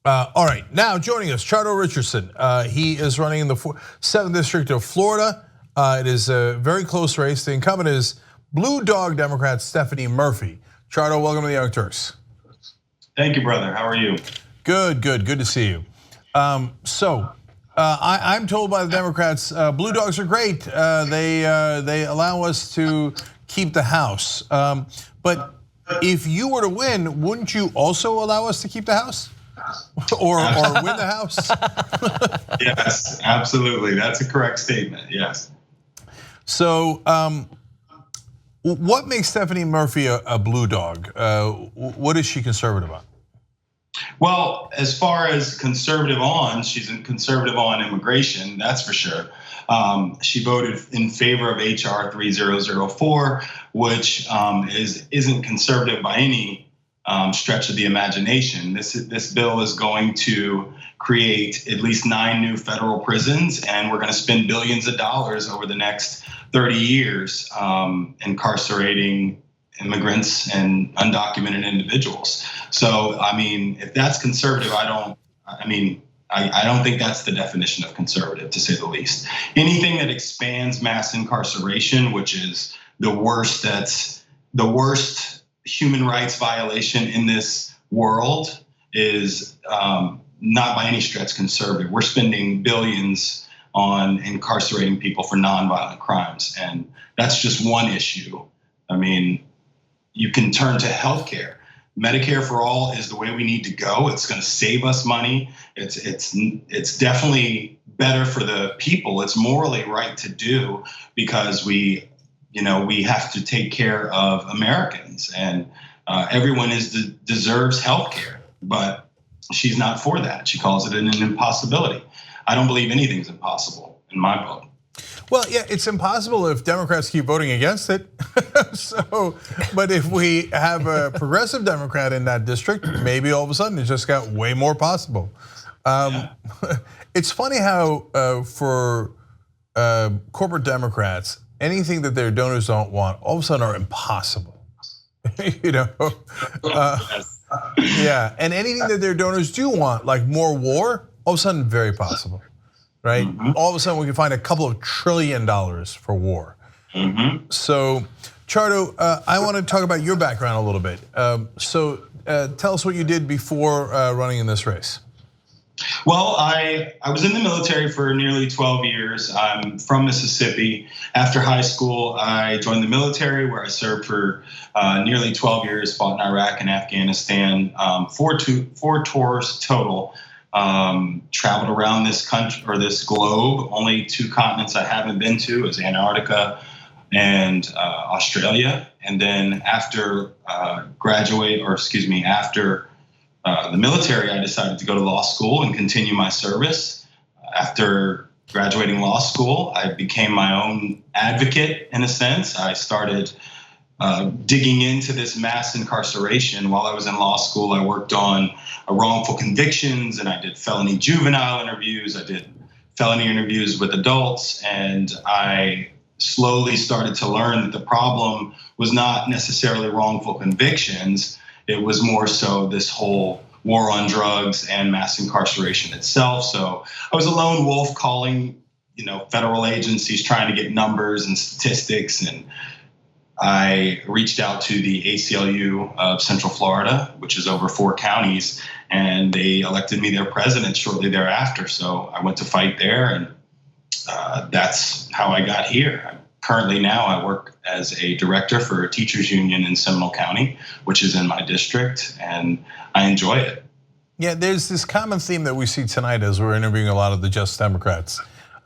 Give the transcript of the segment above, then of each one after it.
All right, now joining us, Chardo Richardson. He is running in the 7th District of Florida. It is a very close race. The incumbent is Blue Dog Democrat Stephanie Murphy. Chardo, welcome to the Young Turks. Thank you, brother. How are you? Good to see you. I'm told by the Democrats, Blue Dogs are great. They allow us to keep the House. But if you were to win, wouldn't you also allow us to keep the House? or win the House? Yes, absolutely. That's a correct statement, yes. So what makes Stephanie Murphy a blue dog? What is she conservative on? Well, as far as conservative on, she's a conservative on immigration, that's for sure. She voted in favor of HR 3004, which isn't conservative by any stretch of the imagination. This bill is going to create at least 9 new federal prisons, and we're going to spend billions of dollars over the next 30 years incarcerating immigrants and undocumented individuals. So, I mean, if that's conservative, I don't think that's the definition of conservative, to say the least. Anything that expands mass incarceration, which is the worst human rights violation in this world, is not by any stretch conservative. We're spending billions on incarcerating people for nonviolent crimes, and that's just one issue. I mean, you can turn to healthcare. Medicare for all is the way we need to go. It's going to save us money. It's definitely better for the people. It's morally right to do because we have to take care of Americans, and everyone deserves health care, but she's not for that. She calls it an impossibility. I don't believe anything's impossible in my book. Well, yeah, it's impossible if Democrats keep voting against it. But if we have a progressive Democrat in that district, maybe all of a sudden it just got way more possible. It's funny how for corporate Democrats, anything that their donors don't want, all of a sudden are impossible. Yeah, and anything that their donors do want, like more war, all of a sudden very possible, right? Mm-hmm. All of a sudden we can find a couple of $1 trillion for war. Mm-hmm. So, Chardo, I want to talk about your background a little bit. Tell us what you did before running in this race. Well, I was in the military for nearly 12 years. I'm from Mississippi. After high school, I joined the military where I served for nearly 12 years, fought in Iraq and Afghanistan, 4 tours total. Traveled around this country or this globe. Only 2 continents I haven't been to is Antarctica and Australia. And then after the military, I decided to go to law school and continue my service. After graduating law school, I became my own advocate in a sense. I started digging into this mass incarceration. While I was in law school, I worked on wrongful convictions, and I did felony juvenile interviews. I did felony interviews with adults, and I slowly started to learn that the problem was not necessarily wrongful convictions. It was more so this whole war on drugs and mass incarceration itself. So I was a lone wolf calling, federal agencies trying to get numbers and statistics, and I reached out to the ACLU of Central Florida, which is over 4 counties, and they elected me their president shortly thereafter. So I went to fight there, and that's how I got here. Currently now I work as a director for a teachers union in Seminole County, which is in my district, and I enjoy it. Yeah, there's this common theme that we see tonight as we're interviewing a lot of the Just Democrats.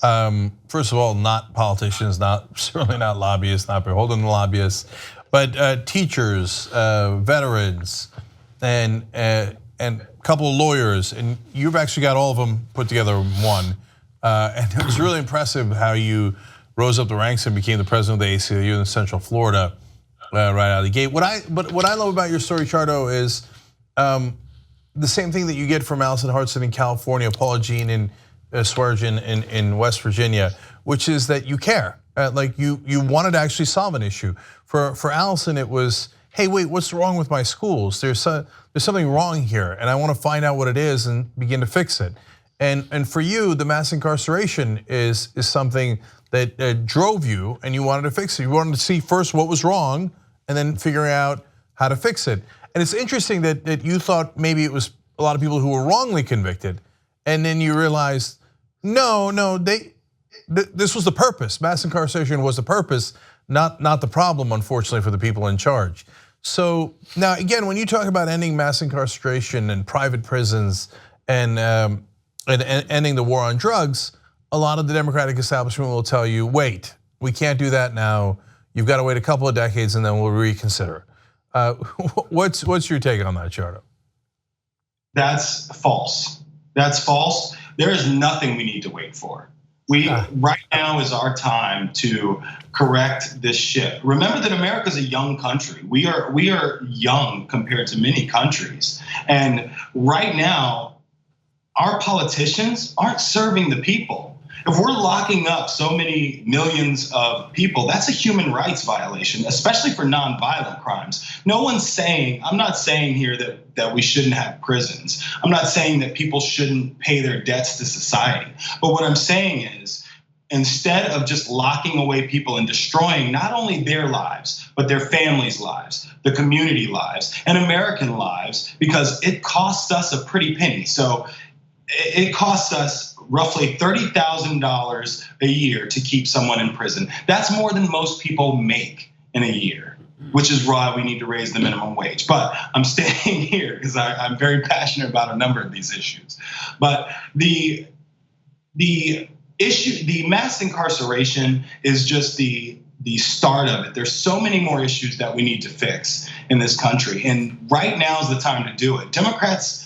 First of all, not politicians, certainly not lobbyists, not beholden to lobbyists, but teachers, veterans, and a couple of lawyers, and you've actually got all of them put together in one. And it was really impressive how you rose up the ranks and became the president of the ACLU in Central Florida right out of the gate. What I love about your story, Chardo, is the same thing that you get from Allison Hartson in California, Paula Jean in Swearengin in West Virginia, which is that you care. Like you wanted to actually solve an issue. For Allison, it was, hey, wait, what's wrong with my schools? There's something wrong here, and I want to find out what it is and begin to fix it. And for you, the mass incarceration is something that drove you, and you wanted to fix it. You wanted to see first what was wrong, and then figuring out how to fix it. And it's interesting that you thought maybe it was a lot of people who were wrongly convicted, and then you realized, no, this was the purpose. Mass incarceration was the purpose, not the problem, unfortunately, for the people in charge. So now, again, when you talk about ending mass incarceration and private prisons and ending the war on drugs, a lot of the Democratic establishment will tell you, wait, we can't do that now. You've got to wait a couple of decades and then we'll reconsider. What's your take on that, Chardo? That's false. That's false. There is nothing we need to wait for. Right now is our time to correct this ship. Remember that America is a young country. We are young compared to many countries. And right now, our politicians aren't serving the people. If we're locking up so many millions of people, that's a human rights violation, especially for nonviolent crimes. No one's saying, I'm not saying here that we shouldn't have prisons. I'm not saying that people shouldn't pay their debts to society. But what I'm saying is, instead of just locking away people and destroying not only their lives, but their families' lives, the community lives, and American lives, because it costs us a pretty penny. So it costs us roughly $30,000 a year to keep someone in prison. That's more than most people make in a year, which is why we need to raise the minimum wage. But I'm staying here because I'm very passionate about a number of these issues. But the issue, the mass incarceration is just the start of it. There's so many more issues that we need to fix in this country. And right now is the time to do it. Democrats,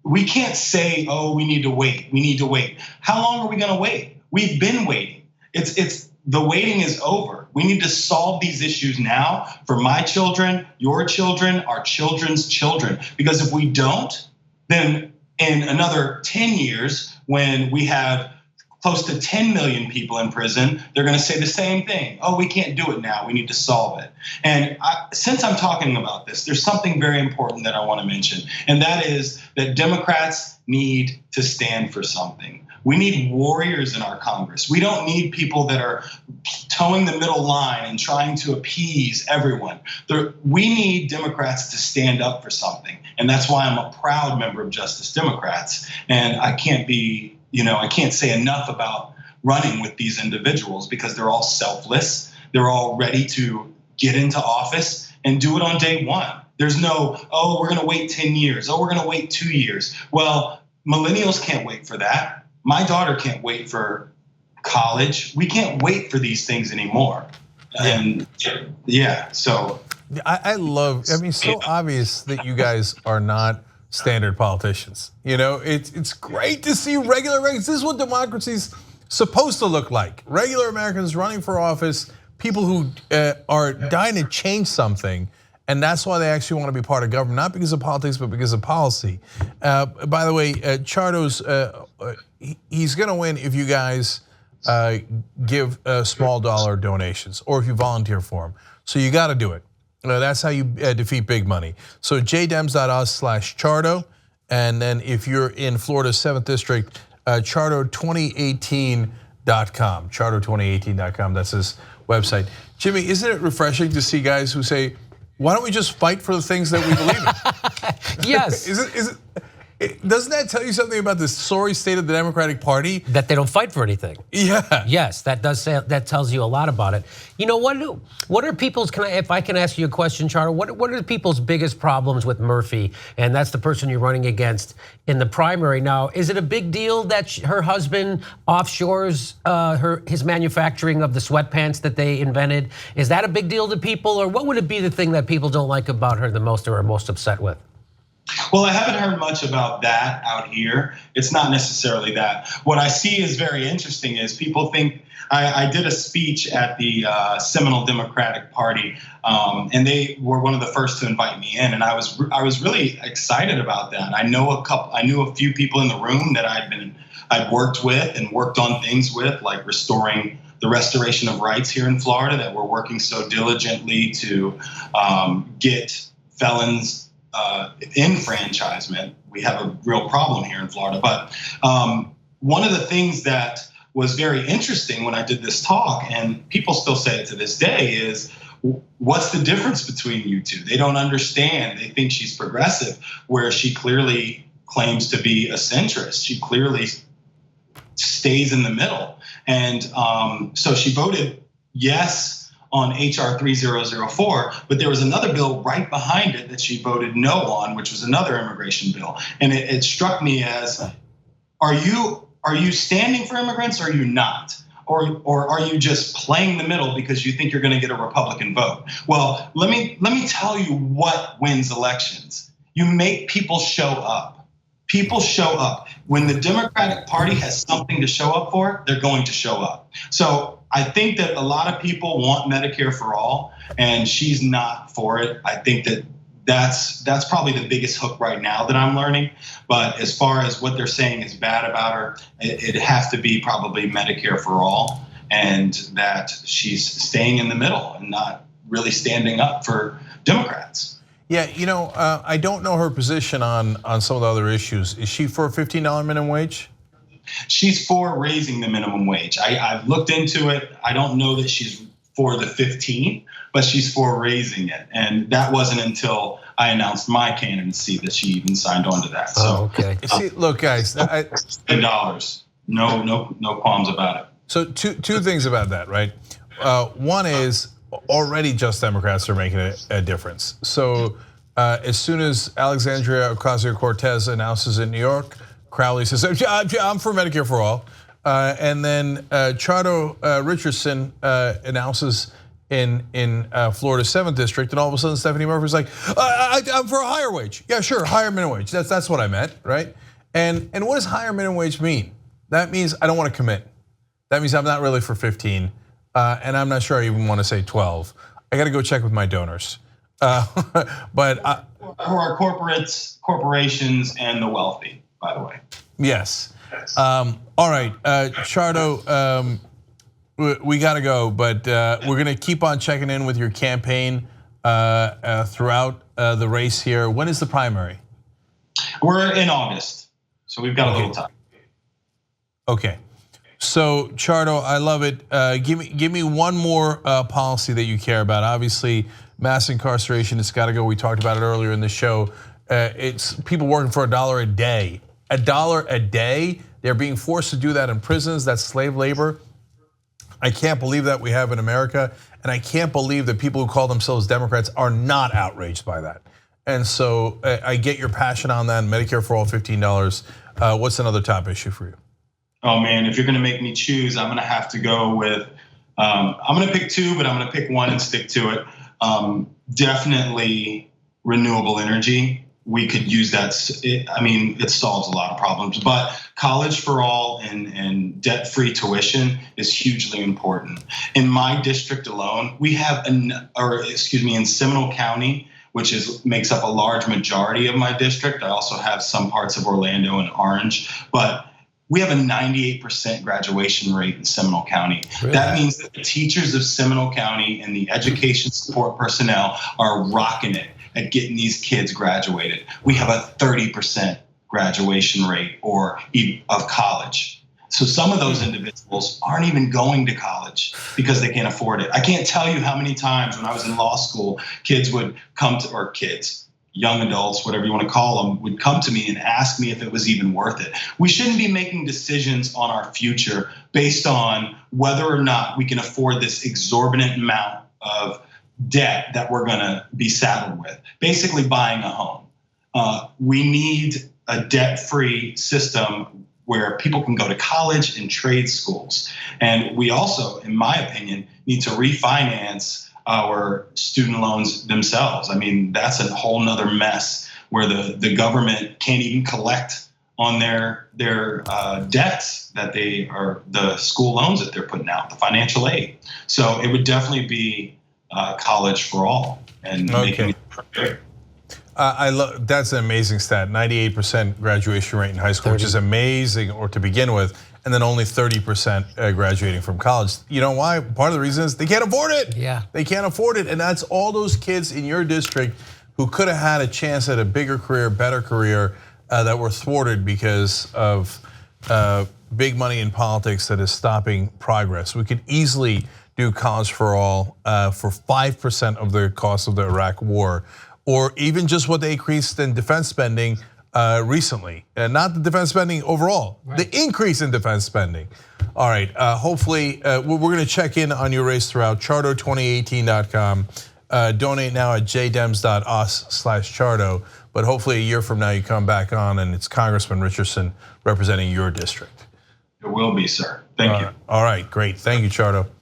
we can't say, oh, we need to wait. We need to wait. How long are we going to wait? We've been waiting. It's the waiting is over. We need to solve these issues now for my children, your children, our children's children. Because if we don't, then in another 10 years, when we have close to 10 million people in prison, they're going to say the same thing. Oh, we can't do it now. We need to solve it. And since I'm talking about this, there's something very important that I want to mention. And that is that Democrats need to stand for something. We need warriors in our Congress. We don't need people that are towing the middle line and trying to appease everyone. We need Democrats to stand up for something. And that's why I'm a proud member of Justice Democrats. And I can't say enough about running with these individuals because they're all selfless. They're all ready to get into office and do it on day one. There's no, oh, we're going to wait 10 years. Oh, we're going to wait 2 years. Well, millennials can't wait for that. My daughter can't wait for college. We can't wait for these things anymore. And so. I mean, so obvious that you guys are not standard politicians. It's great to see regular Americans. This is what democracy's supposed to look like. Regular Americans running for office, people who are dying to change something, and that's why they actually want to be part of government, not because of politics, but because of policy. By the way, Chardo's, he's gonna win if you guys give small dollar donations or if you volunteer for him. So you gotta do it. That's how you defeat big money. So jdems.us/Chardo, and then if you're in Florida's 7th District, Chardo2018.com, Chardo2018.com, that's his website. Jimmy, isn't it refreshing to see guys who say, why don't we just fight for the things that we believe in? Yes. Doesn't that tell you something about the sorry state of the Democratic Party? That they don't fight for anything. Yeah. Yes, that tells you a lot about it. What are people's? If I can ask you a question, Chardo, what are people's biggest problems with Murphy? And that's the person you're running against in the primary now. Is it a big deal that her husband offshores his manufacturing of the sweatpants that they invented? Is that a big deal to people, or what would it be the thing that people don't like about her the most or are most upset with? Well, I haven't heard much about that out here. It's not necessarily that. What I see is very interesting is people think, I did a speech at the Seminole Democratic Party, and they were one of the first to invite me in, and I was really excited about that. I knew a few people in the room that I'd worked with and worked on things with, like restoring the restoration of rights here in Florida, that we're working so diligently to get felons enfranchisement. We have a real problem here in Florida. But one of the things that was very interesting when I did this talk, and people still say it to this day, is what's the difference between you two? They don't understand. They think she's progressive, where she clearly claims to be a centrist. She clearly stays in the middle. And so she voted yes on HR 3004, but there was another bill right behind it that she voted no on, which was another immigration bill. And it struck me as, are you standing for immigrants or are you not? Or are you just playing the middle because you think you're going to get a Republican vote? Well, let me tell you what wins elections. You make people show up. People show up. When the Democratic Party has something to show up for, they're going to show up. So I think that a lot of people want Medicare for all, and she's not for it. I think that that's probably the biggest hook right now that I'm learning. But as far as what they're saying is bad about her, it has to be probably Medicare for all, and that she's staying in the middle and not really standing up for Democrats. Yeah, I don't know her position on some of the other issues. Is she for a $15 minimum wage? She's for raising the minimum wage. I've looked into it. I don't know that she's for the 15, but she's for raising it. And that wasn't until I announced my candidacy that she even signed on to that. So, okay. See, look, guys, $10. No qualms about it. So two things about that, right? One is already just Democrats are making a difference. So as soon as Alexandria Ocasio-Cortez announces in New York, Crowley says, I'm for Medicare for all. And then Chardo Richardson announces in Florida 7th District, and all of a sudden Stephanie Murphy's like, I'm for a higher wage. Yeah, sure, higher minimum wage. That's what I meant, right? And what does higher minimum wage mean? That means I don't want to commit. That means I'm not really for 15, and I'm not sure I even want to say 12. I got to go check with my donors. But who are corporations, and the wealthy, by the way. Yes. All right, Chardo, we got to go, but we're going to keep on checking in with your campaign throughout the race here. When is the primary? We're in August, so we've got a little time. Okay. So Chardo, I love it. Give me one more policy that you care about. Obviously, mass incarceration, it's got to go. We talked about it earlier in the show. It's people working for $1 a day. $1 a day. They're being forced to do that in prisons. That's slave labor. I can't believe that we have in America, and I can't believe that people who call themselves Democrats are not outraged by that. And so I get your passion on that. Medicare for all, $15. What's another top issue for you? Oh man, if you're going to make me choose, I'm going to have to go with. I'm going to pick two, but I'm going to pick one and stick to it. Definitely renewable energy. We could use that. It solves a lot of problems, but college for all and debt-free tuition is hugely important. In my district alone, we have, in Seminole County, which makes up a large majority of my district. I also have some parts of Orlando and Orange, but we have a 98% graduation rate in Seminole County. Really? That means that the teachers of Seminole County and the education support personnel are rocking it at getting these kids graduated. We have a 30% graduation rate of college. So some of those individuals aren't even going to college because they can't afford it. I can't tell you how many times when I was in law school, young adults, whatever you want to call them, would come to me and ask me if it was even worth it. We shouldn't be making decisions on our future based on whether or not we can afford this exorbitant amount of debt that we're going to be saddled with, basically buying a home. We need a debt-free system where people can go to college and trade schools. And we also, in my opinion, need to refinance our student loans themselves. That's a whole nother mess where the government can't even collect on their debts that the school loans that they're putting out, the financial aid. So it would definitely be college for all and making it fair. I love that's an amazing stat. 98% graduation rate in high school, 30. which is amazing, or to begin with, and then only 30% graduating from college. You know why? Part of the reason is they can't afford it. Yeah, they can't afford it, and that's all those kids in your district who could have had a chance at a bigger career, better career, that were thwarted because of big money in politics that is stopping progress. We could easily do college for all for 5% of the cost of the Iraq war, or even just what they increased in defense spending recently. Not the defense spending overall, the increase in defense spending. All right, hopefully, we're gonna check in on your race throughout, chardo2018.com. Donate now at jdems.us/chardo, but hopefully a year from now you come back on and it's Congressman Richardson representing your district. It will be, sir. Thank you. All right, great. Thank you, Chardo.